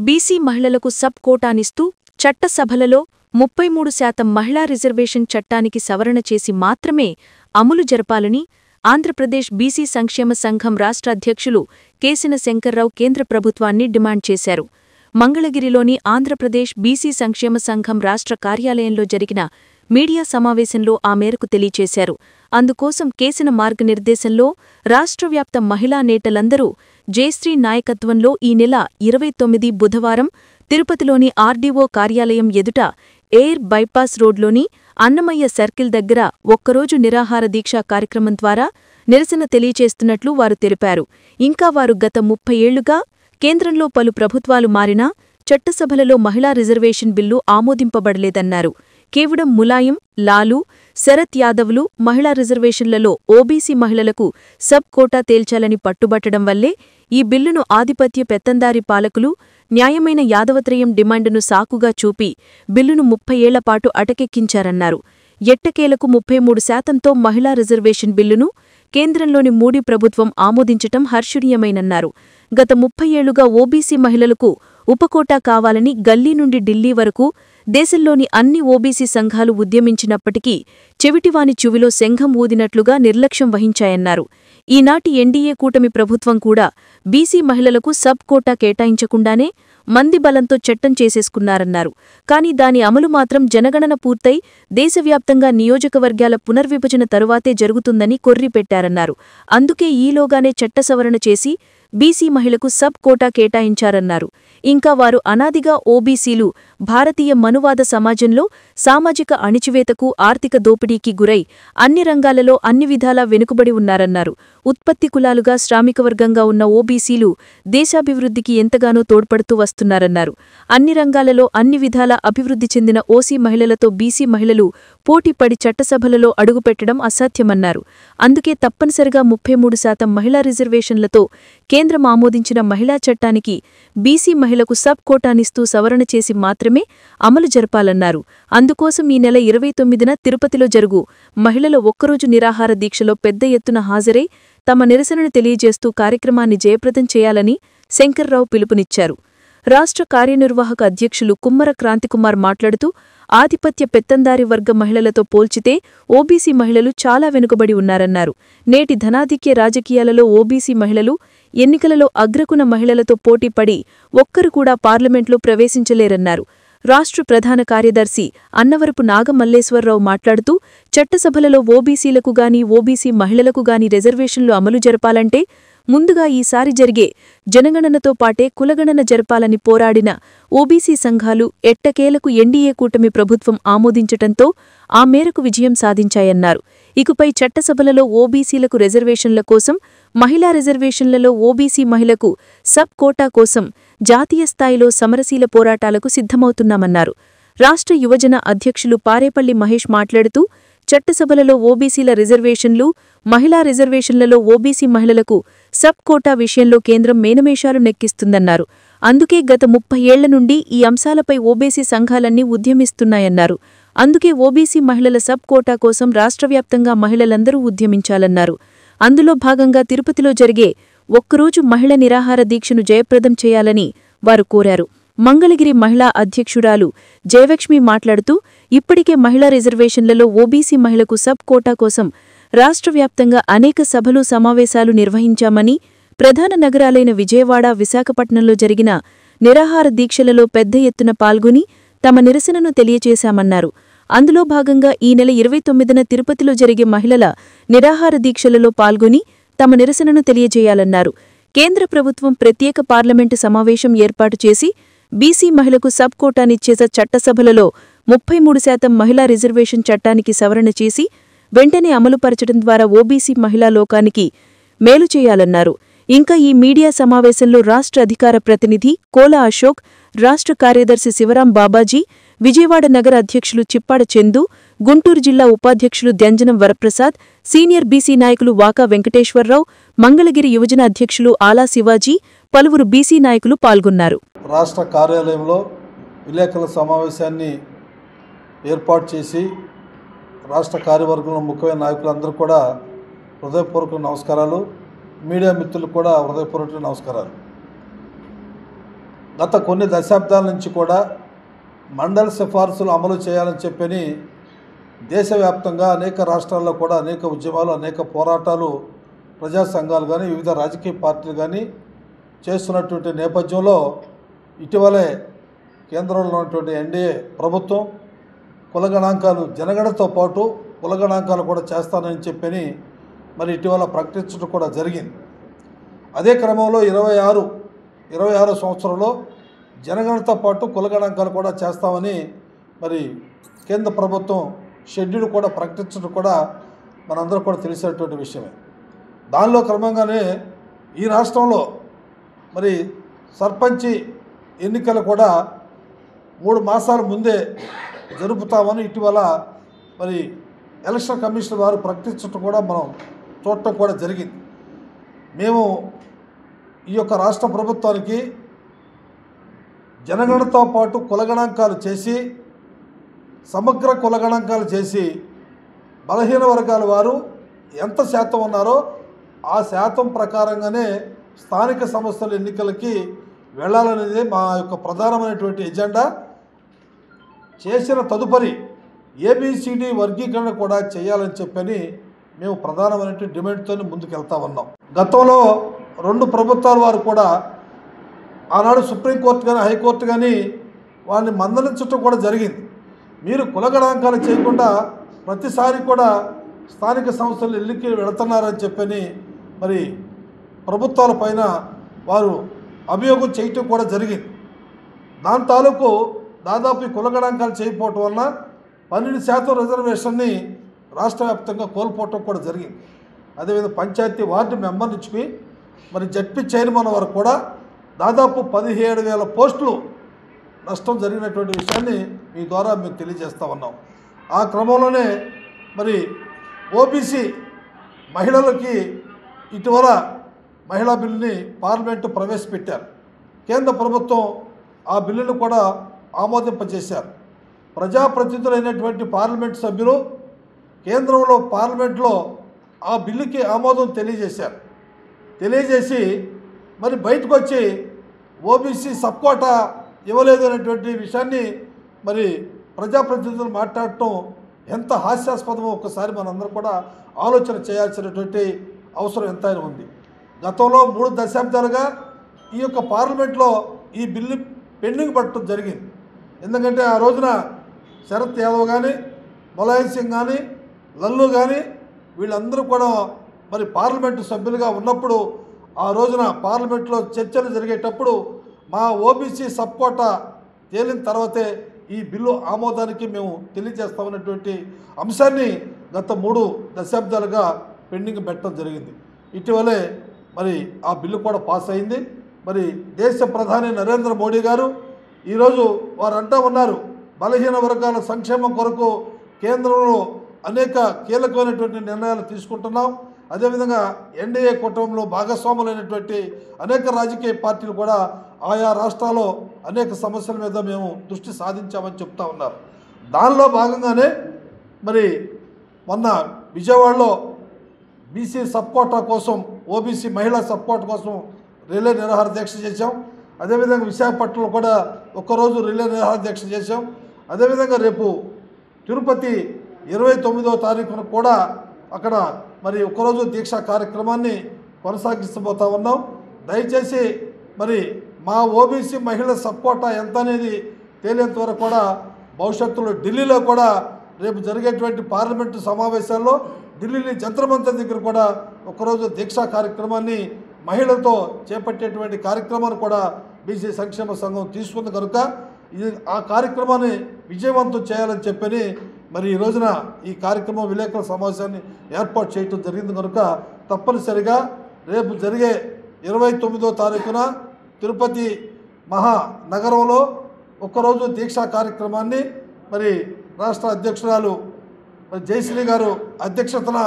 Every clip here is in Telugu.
బీసీ మహిళలకు సబ్ కోటానిస్తూ చట్టసభలలో 33% మహిళా రిజర్వేషన్ చట్టానికి సవరణ చేసి మాత్రమే అమలు జరపాలని ఆంధ్రప్రదేశ్ బీసీ సంక్షేమ సంఘం రాష్ట్ర అధ్యక్షులు కేశిన శంకర్రావు కేంద్ర ప్రభుత్వాన్ని డిమాండ్ చేశారు. మంగళగిరిలోని ఆంధ్రప్రదేశ్ బీసీ సంక్షేమ సంఘం రాష్ట్ర కార్యాలయంలో జరిగిన మీడియా సమావేశంలో ఆ మేరకు తెలియచేశారు. అందుకోసం కేశిన మార్గనిర్దేశంలో రాష్ట్రవ్యాప్త మహిళా నేతలందరూ జయశ్రీ నాయకత్వంలో ఈ నెల 29 బుధవారం తిరుపతిలోని ఆర్డీఓ కార్యాలయం ఎదుట ఎయిర్ బైపాస్ రోడ్లోని అన్నమయ్య సర్కిల్ దగ్గర ఒక్కరోజు నిరాహార దీక్షా కార్యక్రమం ద్వారా నిరసన తెలియచేస్తున్నట్లు వారు తెలిపారు. ఇంకా వారు గత 30 ఏళ్లుగా కేంద్రంలో పలు ప్రభుత్వాలు మారినా చట్టసభలలో మహిళా రిజర్వేషన్ బిల్లు ఆమోదింపబడలేదన్నారు. కేవలం ములాయం, లాలూ, శరత్ యాదవ్లు మహిళా రిజర్వేషన్లలో ఓబీసీ మహిళలకు సబ్ కోటా తేల్చాలని పట్టుబట్టడం వల్లే ఈ బిల్లును ఆధిపత్య పెత్తందారీ పాలకులు న్యాయమైన యాదవత్రయం డిమాండును సాకుగా చూపి బిల్లును 30 ఏళ్లపాటు అటకెక్కించారన్నారు. ఎట్టకేలకు 33%తో మహిళా రిజర్వేషన్ బిల్లును కేంద్రంలోని మోడీ ప్రభుత్వం ఆమోదించటం హర్షణీయమైనన్నారు. గత 30 ఏళ్లుగా ఓబీసీ మహిళలకు ఉపకోటా కావాలని గల్లీ నుండి ఢిల్లీ వరకు దేశంలోని అన్ని ఓబీసీ సంఘాలు ఉద్యమించినప్పటికీ చెవిటివాని చెవిలో శంఖం ఊదినట్లుగా నిర్లక్ష్యం వహించాయన్నారు. ఈనాటి ఎన్డీఏ కూటమి ప్రభుత్వం కూడా బీసీ మహిళలకు సబ్ కోటా కేటాయించకుండానే మంది బలంతో చట్టం చేసేసుకున్నారన్నారు. కానీ దాని అమలు మాత్రం జనగణన పూర్తయి దేశవ్యాప్తంగా నియోజకవర్గాల పునర్విభజన తరువాతే జరుగుతుందని కొర్రిపెట్టారన్నారు. అందుకే ఈలోగానే చట్ట సవరణ చేసి బీసీ మహిళకు సబ్ కోటా కేటాయించారన్నారు. ఇంకా వారు అనాదిగా ఓబీసీలు భారతీయ మనువాద సమాజంలో సామాజిక అణిచివేతకు, ఆర్థిక దోపిడీకి గురై అన్ని రంగాలలో అన్ని విధాలా వెనుకబడి ఉన్నారన్నారు. ఉత్పత్తి కులాలుగా శ్రామికవర్గంగా ఉన్న ఓబీసీలు దేశాభివృద్ధికి ఎంతగానో తోడ్పడుతూ వస్తున్నారన్నారు. అన్ని రంగాలలో అన్ని విధాలా అభివృద్ధి చెందిన ఓసీ మహిళలతో బీసీ మహిళలు పోటీపడి చట్టసభలలో అడుగుపెట్టడం అసాధ్యమన్నారు. అందుకే తప్పనిసరిగా 33% మహిళా రిజర్వేషన్లతో కేంద్రం ఆమోదించిన మహిళా చట్టానికి బీసీ మహిళకు సబ్ కోటానిస్తూ సవరణ చేసి మాత్రమే అమలు జరపాలన్నారు. అందుకోసం ఈ నెల 29న తిరుపతిలో జరుగు మహిళల ఒక్కరోజు నిరాహార దీక్షలో పెద్ద ఎత్తున హాజరై తమ నిరసనను తెలియజేస్తూ కార్యక్రమాన్ని జయప్రదం చేయాలని శంకర్రావు పిలుపునిచ్చారు. రాష్ట్ర కార్యనిర్వాహక అధ్యక్షులు కుమ్మర క్రాంతికుమార్ మాట్లాడుతూ ఆధిపత్య పెత్తందారీ వర్గ మహిళలతో పోల్చితే ఓబీసీ మహిళలు చాలా వెనుకబడి ఉన్నారన్నారు. నేటి ధనాధిక్య రాజకీయాలలో ఓబీసీ మహిళలు ఎన్నికలలో అగ్రకున మహిళలతో పోటీపడి ఒక్కరు కూడా పార్లమెంట్లో ప్రవేశించలేరన్నారు. రాష్ట్ర ప్రధాన కార్యదర్శి అన్నవరపు నాగమల్లేశ్వరరావు మాట్లాడుతూ చట్టసభలలో ఓబీసీలకు గాని ఓబీసీ మహిళలకు గాని రిజర్వేషన్లు అమలు జరపాలంటే ముందుగా ఈసారి జరిగే జనగణనతో పాటే కులగణన జరపాలని పోరాడిన ఓబీసీ సంఘాలు ఎట్టకేలకు ఎన్డీఏ కూటమి ప్రభుత్వం ఆమోదించటంతో ఆ మేరకు విజయం సాధించాయన్నారు. ఇకపై చట్టసభలలో ఓబీసీలకు రిజర్వేషన్ల కోసం, మహిళా రిజర్వేషన్లలో ఓబీసీ మహిళకు సబ్ కోటా కోసం జాతీయ స్థాయిలో సమరశీల పోరాటాలకు సిద్ధమవుతున్నామన్నారు. రాష్ట్ర యువజన అధ్యక్షులు పారేపల్లి మహేష్ మాట్లాడుతూ చట్టసభలలో ఓబీసీల రిజర్వేషన్లు, మహిళా రిజర్వేషన్లలో ఓబీసీ మహిళలకు సబ్ కోటా విషయంలో కేంద్రం మేనమేషాలు నెక్కిస్తుందన్నారు. అందుకే గత 30 ఏళ్ల నుండి ఈ అంశాలపై ఓబీసీ సంఘాలన్నీ ఉద్యమిస్తున్నాయన్నారు. అందుకే ఓబీసీ మహిళల సబ్ కోటా కోసం రాష్ట్రవ్యాప్తంగా మహిళలందరూ ఉద్యమించాలన్నారు. అందులో భాగంగా తిరుపతిలో జరిగే ఒక్కరోజు మహిళ నిరాహార దీక్షను జయప్రదం చేయాలని వారు కోరారు. మంగళగిరి మహిళా అధ్యక్షురాలు జయలక్ష్మి మాట్లాడుతూ ఇప్పటికే మహిళా రిజర్వేషన్లలో ఓబీసీ మహిళకు సబ్ కోటా కోసం రాష్ట్రవ్యాప్తంగా అనేక సభలు, సమావేశాలు నిర్వహించామని, ప్రధాన నగరాలైన విజయవాడ, విశాఖపట్నంలో జరిగిన నిరాహార దీక్షలలో పెద్ద ఎత్తున పాల్గొని తమ నిరసనను తెలియచేశామన్నారు. అందులో భాగంగా ఈ నెల 29న తిరుపతిలో జరిగే మహిళల నిరాహార దీక్షలలో పాల్గొని తమ నిరసనను తెలియజేయాలన్నారు. కేంద్ర ప్రభుత్వం ప్రత్యేక పార్లమెంటు సమావేశం ఏర్పాటు చేసి బీసీ మహిళకు సబ్ కోటానిచ్చే చట్టసభలలో 33% మహిళా రిజర్వేషన్ చట్టానికి సవరణ చేసి వెంటనే అమలుపరచడం ద్వారా ఓబీసీ మహిళా లోకానికి మేలు చేయాలన్నారు. ఇంకా ఈ మీడియా సమావేశంలో రాష్ట్ర అధికార ప్రతినిధి కోల అశోక్, రాష్ట్ర కార్యదర్శి శివరాం బాబాజీ, విజయవాడ నగర అధ్యక్షులు చిప్పాడ చందు, గుంటూరు జిల్లా ఉపాధ్యక్షులు ద్యంజనం వరప్రసాద్, సీనియర్ బీసీ నాయకులు వాకా వెంకటేశ్వరరావు, మంగళగిరి యువజన అధ్యక్షులు ఆలా శివాజీ, పలువురు బీసీ నాయకులు పాల్గొన్నారు. రాష్ట్ర కార్యాలయంలో విలేకరుల సమావేశాన్ని ఏర్పాటు చేసి రాష్ట్ర కార్యవర్గంలో ముఖ్యమైన నాయకులందరూ కూడా హృదయపూర్వక నమస్కారాలు. మీడియా మిత్రులకు కూడా హృదయపూర్వక నమస్కారాలు. గత కొన్ని దశాబ్దాల నుంచి కూడా మండల సిఫార్సులు అమలు చేయాలని చెప్పని దేశవ్యాప్తంగా అనేక రాష్ట్రాల్లో కూడా అనేక ఉద్యమాలు, అనేక పోరాటాలు ప్రజా సంఘాలు కానీ వివిధ రాజకీయ పార్టీలు కానీ చేస్తున్నటువంటి నేపథ్యంలో ఇటీవలే కేంద్రంలో ఉన్నటువంటి ఎన్డీఏ ప్రభుత్వం కులగణాంకాలు జనగణనతో పాటు కులగణాంకాలు కూడా చేస్తానని చెప్పని మరి ఇటీవల ప్రకటించడం కూడా జరిగింది. అదే క్రమంలో 26వ సంవత్సరంలో జనగణనతో పాటు కులగణాంకాలు కూడా చేస్తామని మరి కేంద్ర ప్రభుత్వం షెడ్యూల్ కూడా ప్రకటించడం కూడా మనందరూ కూడా తెలిసినటువంటి విషయమే. దానిలో క్రమంగానే ఈ రాష్ట్రంలో మరి సర్పంచి ఎన్నికలు కూడా 3 మాసాల ముందే జరుపుతామని ఇటీవల మరి ఎలక్షన్ కమిషన్ వారు ప్రకటించడం కూడా మనం చూడటం కూడా జరిగింది. మేము ఈ యొక్క రాష్ట్ర ప్రభుత్వానికి జనగణనతో పాటు కులగణాంకాలు చేసి, సమగ్ర కులగణాంకాలు చేసి బలహీన వర్గాల వారు ఎంత శాతం ఉన్నారో ఆ శాతం ప్రకారంగానే స్థానిక సంస్థల ఎన్నికలకి వెళ్ళాలనేది మా యొక్క ప్రధానమైనటువంటి ఎజెండా. చేసిన తదుపరి ఏబిసిడి వర్గీకరణ కూడా చేయాలని చెప్పని మేము ప్రధానమైనటువంటి డిమాండ్తో ముందుకెళ్తా ఉన్నాం. గతంలో 2 ప్రభుత్వాల వారు కూడా ఆనాడు సుప్రీంకోర్టు కానీ హైకోర్టు కానీ వారిని మందలించడం కూడా జరిగింది. మీరు కులగణాంకాలు చేయకుండా ప్రతిసారి కూడా స్థానిక సంస్థలు ఎన్నికలు వెళుతున్నారని చెప్పని మరి ప్రభుత్వాల పైన వారు అభియోగం చేయటం కూడా జరిగింది. దాని తాలూకు దాదాపు ఈ కులగణాంకాలు చేయకపోవటం వలన 12% రిజర్వేషన్ని రాష్ట్ర వ్యాప్తంగా కోల్పోవటం కూడా జరిగింది. అదేవిధంగా పంచాయతీ వార్డు మెంబర్ నుంచి మరి జడ్పీ చైర్మన్ వరకు కూడా దాదాపు 17,000 పోస్టులు నష్టం జరిగినటువంటి విషయాన్ని మీ ద్వారా మేము తెలియజేస్తూ ఉన్నాం. ఆ క్రమంలోనే మరి ఓబీసీ మహిళలకి ఇటీవల మహిళా బిల్లుని పార్లమెంటు ప్రవేశపెట్టారు. కేంద్ర ప్రభుత్వం ఆ బిల్లును కూడా ఆమోదింపజేశారు. ప్రజాప్రతినిధులైనటువంటి పార్లమెంటు సభ్యులు కేంద్రంలో పార్లమెంట్లో ఆ బిల్లుకి ఆమోదం తెలియజేసి మరి బయటకు వచ్చి ఓబీసీ సబ్ కోటా ఇవ్వలేదు అనేటువంటి విషయాన్ని మరి ప్రజాప్రతినిధులు మాట్లాడటం ఎంత హాస్యాస్పదమో ఒక్కసారి మనందరం కూడా ఆలోచన చేయాల్సినటువంటి అవసరం ఎంతైనా ఉంది. గతంలో 3 దశాబ్దాలుగా ఈ యొక్క పార్లమెంట్లో ఈ బిల్లు పెండింగ్ పట్టడం జరిగింది. ఎందుకంటే ఆ రోజున శరత్ యాదవ్ కానీ, ములాయం సింగ్ కానీ, లల్లు కానీ వీళ్ళందరూ కూడా మరి పార్లమెంటు సభ్యులుగా ఉన్నప్పుడు ఆ రోజున పార్లమెంట్లో చర్చలు జరిగేటప్పుడు మా ఓబీసీ సబ్ కోటా తేలిన తర్వాతే ఈ బిల్లు ఆమోదానికి మేము తెలియజేస్తామన్నటువంటి అంశాన్ని గత 3 దశాబ్దాలుగా పెండింగ్ పెట్టడం జరిగింది. ఇటీవలే మరి ఆ బిల్లు కూడా పాస్ అయింది. మరి దేశ ప్రధాని నరేంద్ర మోడీ గారు ఈరోజు వారు అంటూ ఉన్నారు, బలహీన వర్గాల సంక్షేమం కొరకు కేంద్రంలో అనేక కీలకమైనటువంటి నిర్ణయాలు తీసుకుంటున్నాం. అదేవిధంగా ఎన్డీఏ కూటమిలో భాగస్వాములైనటువంటి అనేక రాజకీయ పార్టీలు కూడా ఆయా రాష్ట్రాల్లో అనేక సమస్యల మీద మేము దృష్టి సాధించామని చెప్తా ఉన్నారు. దానిలో భాగంగానే మరి మొన్న విజయవాడలో బీసీ సబ్ కోటా కోసం, ఓబీసీ మహిళా సబ్ కోటా కోసం రిలే నిరాహార దీక్ష చేశాం. అదేవిధంగా విశాఖపట్నంలో కూడా ఒక్కరోజు రిలే నిరాహార దీక్ష చేశాం. అదేవిధంగా రేపు తిరుపతి 29వ తారీఖున కూడా అక్కడ మరి ఒక్కరోజు దీక్షా కార్యక్రమాన్ని కొనసాగిస్తూ ఉన్నాం. దయచేసి మరి మా ఓబీసీ మహిళల సబ్ కోటా ఎంత అనేది తేలేంత వరకు కూడా భవిష్యత్తులో ఢిల్లీలో కూడా రేపు జరిగేటువంటి పార్లమెంటు సమావేశాల్లో ఢిల్లీ జంతర్ మంతర్ దగ్గర కూడా ఒకరోజు దీక్షా కార్యక్రమాన్ని మహిళలతో చేపట్టేటువంటి కార్యక్రమాన్ని కూడా బీసీ సంక్షేమ సంఘం తీసుకుంది కనుక ఆ కార్యక్రమాన్ని విజయవంతం చేయాలని చెప్పని మరి ఈ రోజున ఈ కార్యక్రమం విలేకరుల సమావేశాన్ని ఏర్పాటు చేయడం జరిగింది కనుక తప్పనిసరిగా రేపు జరిగే 29వ తారీఖున తిరుపతి మహానగరంలో ఒక్కరోజు దీక్షా కార్యక్రమాన్ని మరి రాష్ట్ర అధ్యక్షురాలు జయశ్రీ గారు అధ్యక్షతన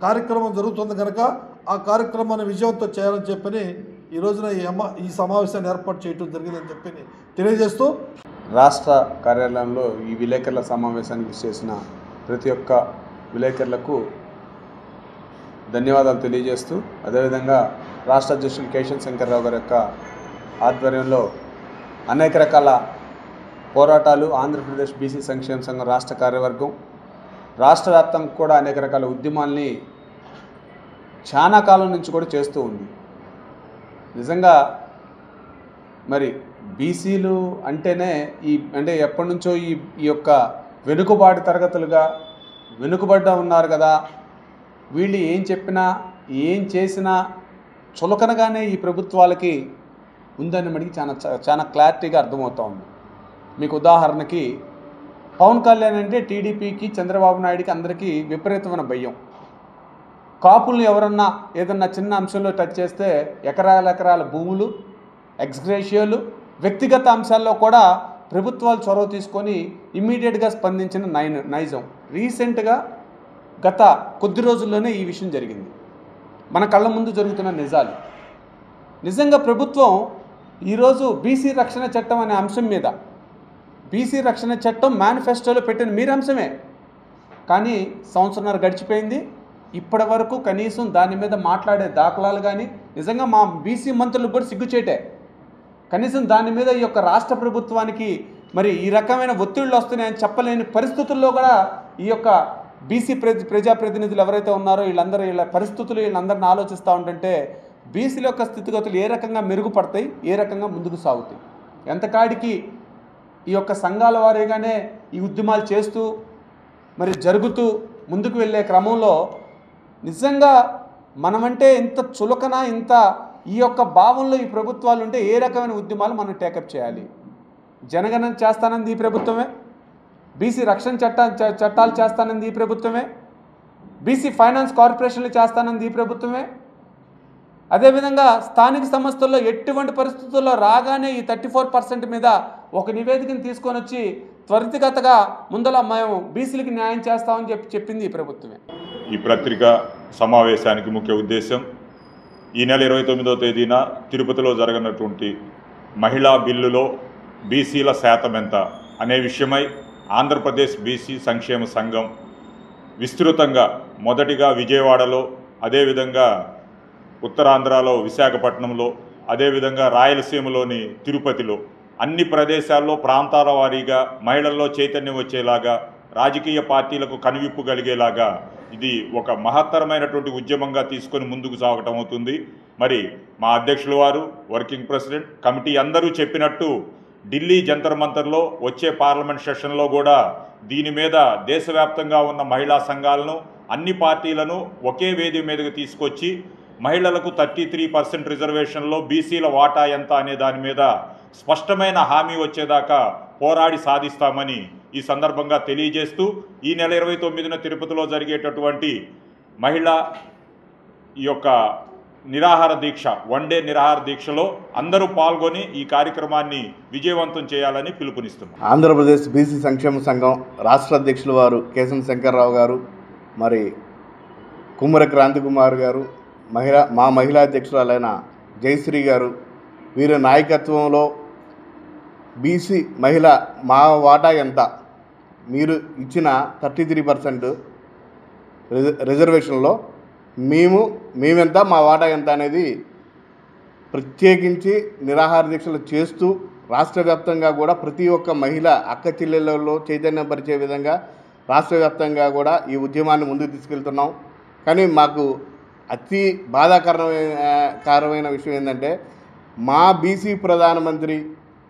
కార్యక్రమం జరుగుతుంది కనుక ఆ కార్యక్రమాన్ని విజయవంతం చేయాలని చెప్పని ఈ రోజున ఈ సమావేశాన్ని ఏర్పాటు చేయడం జరిగిందని చెప్పి తెలియజేస్తూ రాష్ట్ర కార్యాలయంలో ఈ విలేకరుల సమావేశానికి చేసిన ప్రతి ఒక్క విలేకరులకు ధన్యవాదాలు తెలియజేస్తూ, అదేవిధంగా రాష్ట్ర అధ్యక్షులు కేశవ్ శంకర్రావు గారి యొక్క ఆధ్వర్యంలో అనేక రకాల పోరాటాలు ఆంధ్రప్రదేశ్ బీసీ సంక్షేమ సంఘం రాష్ట్ర కార్యవర్గం రాష్ట్ర వ్యాప్తంగా కూడా అనేక రకాల ఉద్యమాల్ని చాలా కాలం నుంచి కూడా చేస్తూ ఉంది. నిజంగా మరి బీసీలు అంటేనే అంటే ఎప్పటి నుంచో ఈ యొక్క వెనుకబాటు తరగతులుగా వెనుకబడ్డా ఉన్నారు కదా, వీళ్ళు ఏం చెప్పినా ఏం చేసినా చులకనగానే ఈ ప్రభుత్వాలకి ఉందని మనకి చాలా క్లారిటీగా అర్థమవుతూ ఉంది. మీకు ఉదాహరణకి పవన్ కళ్యాణ్ అంటే టీడీపీకి చంద్రబాబు నాయుడికి అందరికీ విపరీతమైన భయం. కాపుల్ని ఎవరన్నా ఏదన్నా చిన్న అంశంలో టచ్ చేస్తే ఎకరాల భూములు, ఎక్స్గ్రేషియోలు, వ్యక్తిగత అంశాల్లో కూడా ప్రభుత్వాలు చొరవ తీసుకొని ఇమ్మీడియట్గా స్పందించిన నైజం. రీసెంట్గా గత కొద్ది రోజుల్లోనే ఈ విషయం జరిగింది. మన కళ్ళ ముందు జరుగుతున్న నిజాలు. నిజంగా ప్రభుత్వం ఈరోజు బీసీ రక్షణ చట్టం అనే అంశం మీద, బీసీ రక్షణ చట్టం మేనిఫెస్టోలో పెట్టిన మీరు అంశమే, కానీ సంవత్సరంన్నర గడిచిపోయింది. ఇప్పటి వరకు కనీసం దాని మీద మాట్లాడే దాఖలాలు కానీ, నిజంగా మా బీసీ మంత్రులకు కూడా సిగ్గుచేటే, కనీసం దాని మీద ఈ యొక్క రాష్ట్ర ప్రభుత్వానికి మరి ఈ రకమైన ఒత్తిళ్ళు వస్తున్నాయని చెప్పలేని పరిస్థితుల్లో కూడా ఈ యొక్క బీసీ ప్రజాప్రతినిధులు ఎవరైతే ఉన్నారో వీళ్ళ పరిస్థితులు వీళ్ళందరిని ఆలోచిస్తూ ఉంటుంటే బీసీల యొక్క స్థితిగతులు ఏ రకంగా మెరుగుపడతాయి, ఏ రకంగా ముందుకు సాగుతాయి. ఎంతకాడికి ఈ యొక్క సంఘాల వారీగానే ఈ ఉద్యమాలు చేస్తూ మరి జరుగుతూ ముందుకు వెళ్ళే క్రమంలో నిజంగా మనమంటే ఇంత చులకన, ఇంత ఈ యొక్క భావంలో ఈ ప్రభుత్వాలు ఉంటే ఏ రకమైన ఉద్యమాలు మనం టేకప్ చేయాలి? జనగణన చేస్తానంది ఈ ప్రభుత్వమే, బీసీ రక్షణ చట్టాలు చేస్తానంది ఈ ప్రభుత్వమే, బీసీ ఫైనాన్స్ కార్పొరేషన్లు చేస్తానంది ఈ ప్రభుత్వమే. అదేవిధంగా స్థానిక సంస్థల్లో ఎటువంటి పరిస్థితుల్లో రాగానే ఈ 34% మీద ఒక నివేదికను తీసుకొని వచ్చి త్వరితగతగా ముందల మేము బీసీలకు న్యాయం చేస్తామని చెప్పింది ఈ ప్రభుత్వమే. ఈ పత్రికా సమావేశానికి ముఖ్య ఉద్దేశం ఈ నెల 29వ తేదీన తిరుపతిలో జరగనటువంటి మహిళా బిల్లులో బీసీల శాతం ఎంత అనే విషయమై ఆంధ్రప్రదేశ్ బీసీ సంక్షేమ సంఘం విస్తృతంగా మొదటిగా విజయవాడలో, అదేవిధంగా ఉత్తరాంధ్రలో విశాఖపట్నంలో, అదేవిధంగా రాయలసీమలోని తిరుపతిలో అన్ని ప్రదేశాల్లో ప్రాంతాల వారీగా మహిళల్లో చైతన్యం వచ్చేలాగా, రాజకీయ పార్టీలకు కనువిప్పు కలిగేలాగా ఇది ఒక మహత్తరమైనటువంటి ఉద్యమంగా తీసుకొని ముందుకు సాగటం అవుతుంది. మరి మా అధ్యక్షుల వారు, వర్కింగ్ ప్రెసిడెంట్, కమిటీ అందరూ చెప్పినట్టు ఢిల్లీ జంతర్ మంతర్లో వచ్చే పార్లమెంట్ సెషన్లో కూడా దీని మీద దేశవ్యాప్తంగా ఉన్న మహిళా సంఘాలను, అన్ని పార్టీలను ఒకే వేదిక మీదకి తీసుకొచ్చి మహిళలకు 33% రిజర్వేషన్లో బీసీల వాటా ఎంత అనే దాని మీద స్పష్టమైన హామీ వచ్చేదాకా పోరాడి సాధిస్తామని ఈ సందర్భంగా తెలియజేస్తూ ఈ నెల 29న తిరుపతిలో జరిగేటటువంటి మహిళా ఈ యొక్క నిరాహార దీక్ష, 1 డే నిరాహార దీక్షలో అందరూ పాల్గొని ఈ కార్యక్రమాన్ని విజయవంతం చేయాలని పిలుపునిస్తున్నారు. ఆంధ్రప్రదేశ్ బీసీ సంక్షేమ సంఘం రాష్ట్ర అధ్యక్షుల వారు కేశం శంకర్రావు గారు, మరి కుమ్మర క్రాంతి కుమార్ గారు, మా మహిళా అధ్యక్షురాలైన జయశ్రీ గారు, వీరి నాయకత్వంలో బీసీ మహిళ మా వాటా ఎంత, మీరు ఇచ్చిన 33% రిజర్వేషన్లో మేమెంత, మా వాటా ఎంత అనేది ప్రత్యేకించి నిరాహార దీక్షలు చేస్తూ రాష్ట్ర వ్యాప్తంగా కూడా ప్రతి ఒక్క మహిళ అక్క చెల్లెళ్ళలో చైతన్యపరిచే విధంగా రాష్ట్ర వ్యాప్తంగా కూడా ఈ ఉద్యమాన్ని ముందుకు తీసుకెళ్తున్నాం. కానీ మాకు అతి బాధాకరమైన విషయం ఏంటంటే మా బీసీ ప్రధానమంత్రి,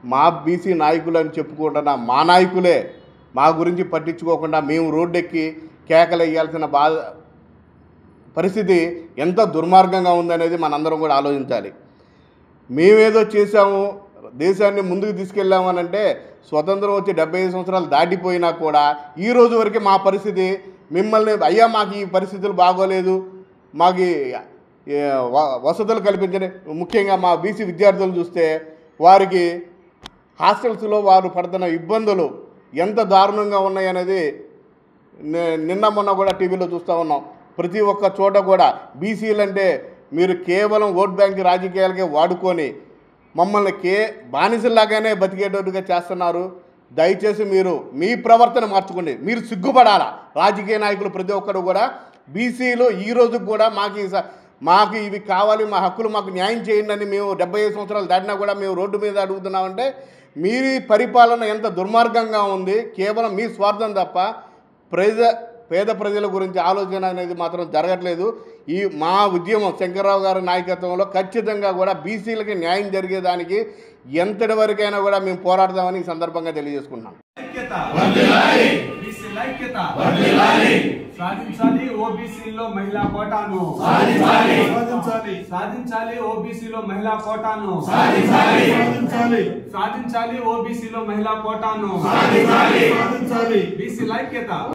మా బీసీ నాయకులు అని చెప్పుకుంటున్న మా నాయకులే మా గురించి పట్టించుకోకుండా మేము రోడ్డెక్కి కేకలు వేయాల్సిన పరిస్థితి ఎంత దుర్మార్గంగా ఉందనేది మనందరం కూడా ఆలోచించాలి. మేమేదో చేసాము, దేశాన్ని ముందుకు తీసుకెళ్ళామనంటే స్వతంత్రం వచ్చి 75 సంవత్సరాలు దాటిపోయినా కూడా ఈ రోజు వరకు మా పరిస్థితి మిమ్మల్ని అయ్యా మాకు ఈ పరిస్థితులు బాగోలేదు, మాకు వసతులు కల్పించండి. ముఖ్యంగా మా బీసీ విద్యార్థులు చూస్తే వారికి హాస్టల్స్లో వారు పడుతున్న ఇబ్బందులు ఎంత దారుణంగా ఉన్నాయనేది నిన్న మొన్న కూడా టీవీలో చూస్తూ ఉన్నాం. ప్రతి ఒక్క చోట కూడా బీసీలు అంటే మీరు కేవలం ఓట్ బ్యాంక్ రాజకీయాలకే వాడుకొని మమ్మల్ని బానిసల్లాగానే బతికేటట్టుగా చేస్తున్నారు. దయచేసి మీరు మీ ప్రవర్తన మార్చుకోండి. మీరు సిగ్గుపడాలా. రాజకీయ నాయకులు ప్రతి ఒక్కరు కూడా బీసీలు ఈ రోజుకు కూడా మాకు ఇవి కావాలి, మా హక్కులు మాకు న్యాయం చేయండి అని మేము 75 సంవత్సరాలు దాటినా కూడా మేము రోడ్డు మీద అడుగుతున్నామంటే మీ పరిపాలన ఎంత దుర్మార్గంగా ఉంది, కేవలం మీ స్వార్థం తప్ప పేద ప్రజల గురించి ఆలోచన అనేది మాత్రం జరగట్లేదు. ఈ మా ఉద్యమం శంకర్రావు గారి నాయకత్వంలో ఖచ్చితంగా కూడా బీసీలకి న్యాయం జరిగేదానికి ఎంతటి వరకైనా కూడా మేము పోరాడదామని ఈ సందర్భంగా తెలియజేసుకుంటున్నాం. సాధించాలి ఓబీసీలో మహిళా కోటాను, సాధించాలి ఓబీసీలో మహిళా కోటాను, సాధించాలి ఓబీసీలో మహిళా కోటాను, బీసీల ఐక్యత.